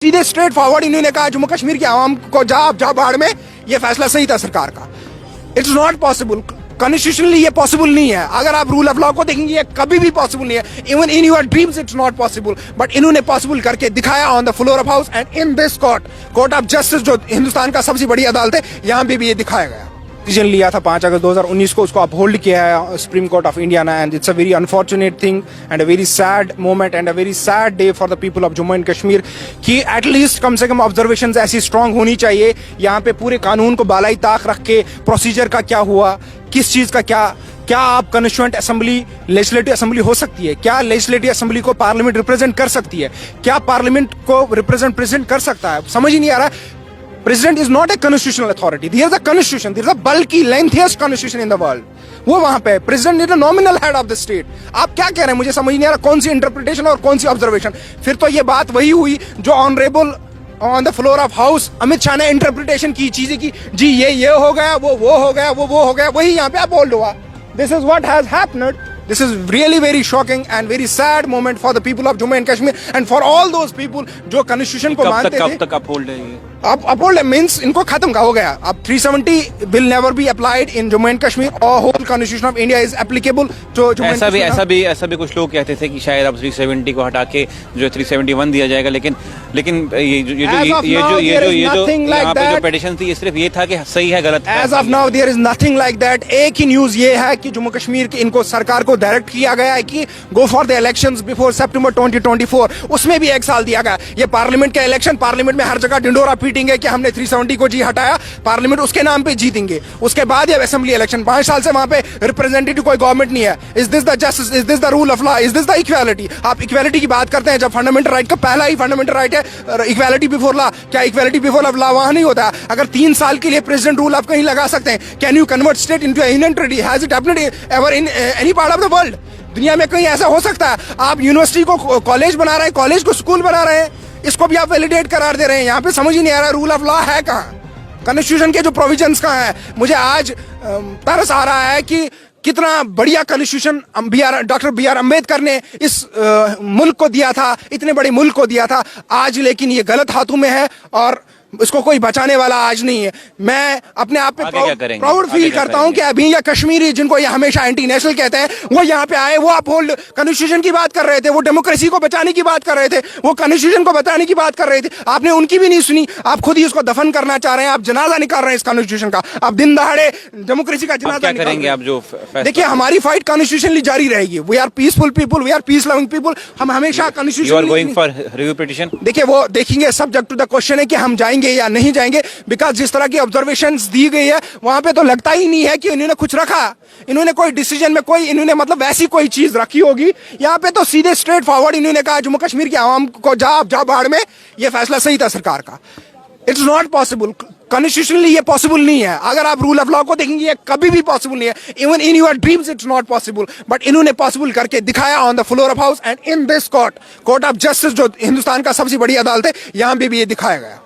सीधे straight forward इन्होंने कहा जम्मू कश्मीर की आवाम को जा बाढ़ में, ये फैसला सही था सरकार का। इट्स नॉट पॉसिबल, कॉन्स्टिट्यूशनली ये पॉसिबल नहीं है। अगर आप रूल ऑफ लॉ को देखेंगे ये कभी भी पॉसिबल नहीं है। Even in your dreams it's not possible, but इन्होंने पॉसिबल करके दिखाया on the floor of house and in this court of justice, जो हिंदुस्तान का सबसे बड़ी अदालत है, यहाँ पे भी ये दिखाया गया। डिसीजन लिया था 5 अगस्त 2019 को, उसको अपहोल्ड किया है सुप्रीम कोर्ट ऑफ इंडिया ने, and it's a very unfortunate thing and a very sad moment and a very sad day for the people of Jammu and Kashmir कि एटलीस्ट कम से कम ऑब्जर्वेशन ऐसी स्ट्रांग होनी चाहिए। यहाँ पे पूरे कानून को बालाई ताक रख के प्रोसीजर का क्या हुआ, किस चीज़ का क्या आप कॉन्स्टिट्यूएंट असेंबली, लेजिस्लेटिव असेंबली हो सकती है, क्या लेजिस्लेटिव असेंबली को पार्लियामेंट रिप्रेजेंट कर सकती है, क्या पार्लियामेंट को प्रेजेंट कर सकता है, समझ ही नहीं आ रहा। President is not a constitutional authority. There is a constitution. There is a bulky, lengthiest constitution in the world. वो वहां पे President is a nominal head of the state. आप क्या कह रहे हैं, मुझे समझ नहीं आ रहा कौन सी इंटरप्रिटेशन और कौन सी ऑब्जर्वेशन। फिर तो ये बात वही हुई जो honourable on the floor of house Amit Shah ने इंटरप्रिटेशन की चीजें की, जी ये हो गया, वो हो गया, वो हो गया, वही यहाँ पे अपहोल्ड हुआ। This is what has happened. This is really very shocking and very sad moment for the people of Jammu and Kashmir and for all those people जो constitution को मानते थे। कब तक अपहोल्ड है ये? अब अपहोल्ड मींस इनको खत्म का हो गया। अब 370 will never be applied in Jammu and Kashmir or whole constitution of India is applicable to Jammu and Kashmir। ऐसा भी कुछ लोग कहते थे कि शायद अब 370 को हटा के जो 371 दिया जाएगा, लेकिन ये जो यहाँ पे जो पेटिशन थी ये सिर्फ ये था कि सही है गलत है। As of now there is nothing like that। एक ही न्यूज ये है कि जम्मू कश्मीर की इनको सरकार को डायरेक्ट किया गया है कि go for the elections before September 2024। उसमें भी 1 साल दिया गया। ये पार्लियामेंट का इलेक्शन, पार्लियामेंट में हर जगह डिंडोरा पीटेंगे कि हमने 370 को जी हटाया, पार्लियामेंट उसके नाम पे जीतेंगे। उसके बाद ये असेंबली इलेक्शन, 5 साल से वहां पे रिप्रेजेंटेटिव कोई गवर्नमेंट नहीं है। Is this the justice, is this the rule of law, is this the equality? आप इक्वालिटी की बात करते हैं जब फंडामेंटल राइट का पहला ही फंडामेंटल राइट है इक्वालिटी बिफोर लॉ। क्या इक्वालिटी बिफोर लॉ वहां नहीं होता? अगर 3 साल के लिए प्रेसिडेंट रूल आप कहीं लगा सकते हैं, can you convert state into union territory? Has it happened ever in any part of the world? दुनिया में कहीं ऐसा हो सकता है? आप यूनिवर्सिटी को कॉलेज बना रहे हैं, कॉलेज को स्कूल बना रहे हैं, इसको भी आप वैलिडेट करार दे रहे हैं। यहाँ पे समझ ही नहीं आ रहा रूल ऑफ लॉ है कहाँ, कॉन्स्टिट्यूशन के जो प्रोविजंस कहाँ है। मुझे आज तरस आ रहा है कि कितना बढ़िया constitution doctor B R Ambedkar ने इस मुल्क को दिया था, इतने बड़े मुल्क को दिया था आज, लेकिन ये गलत हाथों में है और इसको कोई बचाने वाला आज नहीं है। मैं अपने आप पे प्राउड फील करता हूं कि अभी ये कश्मीरी जिनको ये हमेशा एंटी नेशनल कहते हैं, वो यहाँ पे आए, वो अपहोल्ड कॉन्स्टिट्यूशन की बात कर रहे थे, वो डेमोक्रेसी को बचाने की बात कर रहे थे, वो कॉन्स्टिट्यूशन को बचाने की बात कर रहे थे। आपने उनकी भी नहीं सुनी, आप खुद ही उसको दफन करना चाह रहे हैं, आप जनाजा निकाल रहे हैं इस कॉन्स्टिट्यूशन का, आप दिन दहाड़े डेमोक्रेसी का जनाजा करेंगे आप जो। देखिए हमारी फाइट कॉन्स्टिट्यूशनली जारी रहेगी। We are peaceful people, we are peace loving people. हम हमेशा कॉन्स्टिट्यूशन देखिए वो देखेंगे, सब्जेक्ट टू द क्वेश्चन है कि हम जाएंगे या नहीं जाएंगे, बिकॉज जिस तरह की ऑब्जर्वेशंस दी गई है वहां पे तो लगता ही नहीं है कि इन्होंने कुछ रखा, इन्होंने कोई डिसीजन में कोई इन्होंने मतलब वैसी कोई चीज रखी होगी। यहाँ पे तो सीधे स्ट्रेट फॉरवर्ड इन्होंने कहा जम्मू कश्मीर की आवाम को जा बाढ़ में, ये फैसला सही था सरकार का। इट्स नॉट पॉसिबल, कॉन्स्टिट्यूशनली ये पॉसिबल नहीं है। अगर आप रूल ऑफ लॉ को देखेंगे ये कभी भी पॉसिबल नहीं है। Even in your dreams it's not possible, but इन्होंने पॉसिबल करके दिखाया on the floor of house and in this court of justice, जो हिंदुस्तान का सबसे बड़ी अदालत है, यहाँ पे भी ये दिखाया गया।